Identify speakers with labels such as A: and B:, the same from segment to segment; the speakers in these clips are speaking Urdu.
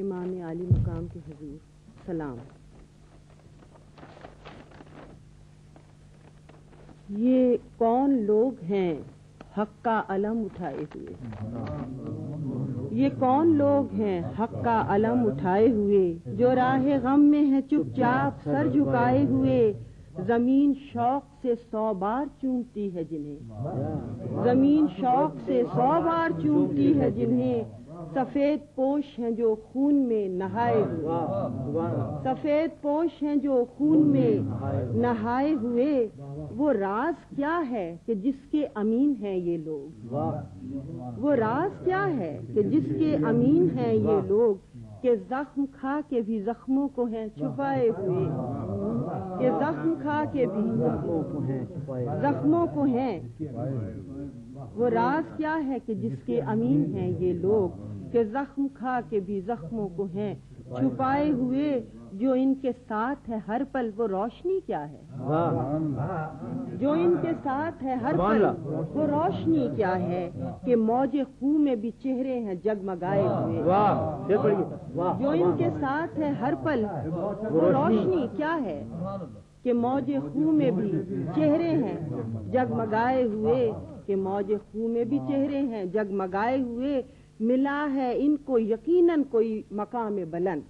A: امام عالی مقام کے حضور سلام۔ یہ کون لوگ ہیں حق کا علم اٹھائے ہوئے؟ یہ کون لوگ ہیں حق کا علم اٹھائے ہوئے، جو راہ غم میں ہیں چپ چاپ سر جھکائے ہوئے؟ زمین شوق سے 100 بار چومتی ہے جنہیں، زمین شوق سے 100 بار چومتی ہے جنہیں، سفید پوش ہیں جو خون میں نہائے ہوئے، سفید پوش ہیں جو خون میں نہائے ہوئے۔ وہ راز کیا ہے کہ جس کے امین ہیں یہ لوگ، وہ راز کیا ہے کہ جس کے امین ہیں یہ لوگ، کہ زخم کھا کے بھی زخموں کو ہیں چھپائے ہوئے، کہ زخم کھا کے بھی زخموں کو ہیں۔ وہ راز کیا ہے کہ جس کے امین ہیں یہ لوگ، کہ زخم کھا کے بھی زخموں کو ہیں چھپائے ہوئے۔ جو ان کے ساتھ ہے ہر پل وہ روشنی کیا ہے، جو ان کے ساتھ ہے ہر پل وہ روشنی کیا ہے، کہ موج خون میں بھی چہرے ہیں جگمگائے ہوئے۔ جو ان کے ساتھ ہے ہر پل وہ روشنی کیا ہے، کہ موج خون میں بھی چہرے ہیں جگمگائے ہوئے، کہ موج خون میں بھی چہرے ہیں جگمگائے ہوئے۔ ملا ہے ان کو یقیناً کوئی مقام بلند،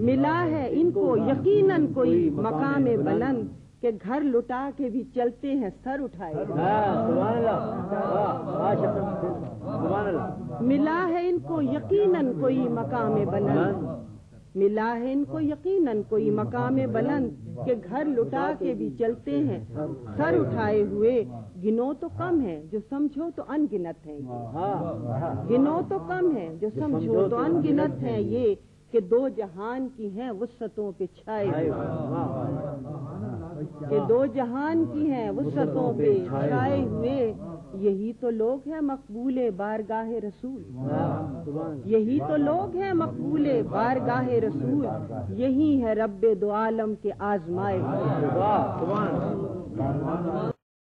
A: ملا ہے ان کو یقیناً کوئی مقام بلند، کہ گھر لٹا کے بھی چلتے ہیں سر اٹھائے۔ ملا ہے ان کو یقیناً کوئی مقام بلند، ملا ہے ان کو یقیناً کوئی مقام بلند، کہ گھر لٹا کے بھی چلتے ہیں سر اٹھائے ہوئے۔ گنو تو کم ہے جو سمجھو تو ان گنت ہیں یہ، گنو تو کم ہے جو سمجھو تو ان گنت ہیں یہ، کہ دو جہان کی ہیں وسعتوں پہ چھائے ہوئے، کہ دو جہان کی ہیں وسعتوں پہ چھائے ہوئے۔ یہی تو لوگ ہیں مقبول بارگاہ رسول، یہی تو لوگ ہیں مقبول بارگاہ رسول، یہی ہے رب دو عالم کے آزمائے ہوئے۔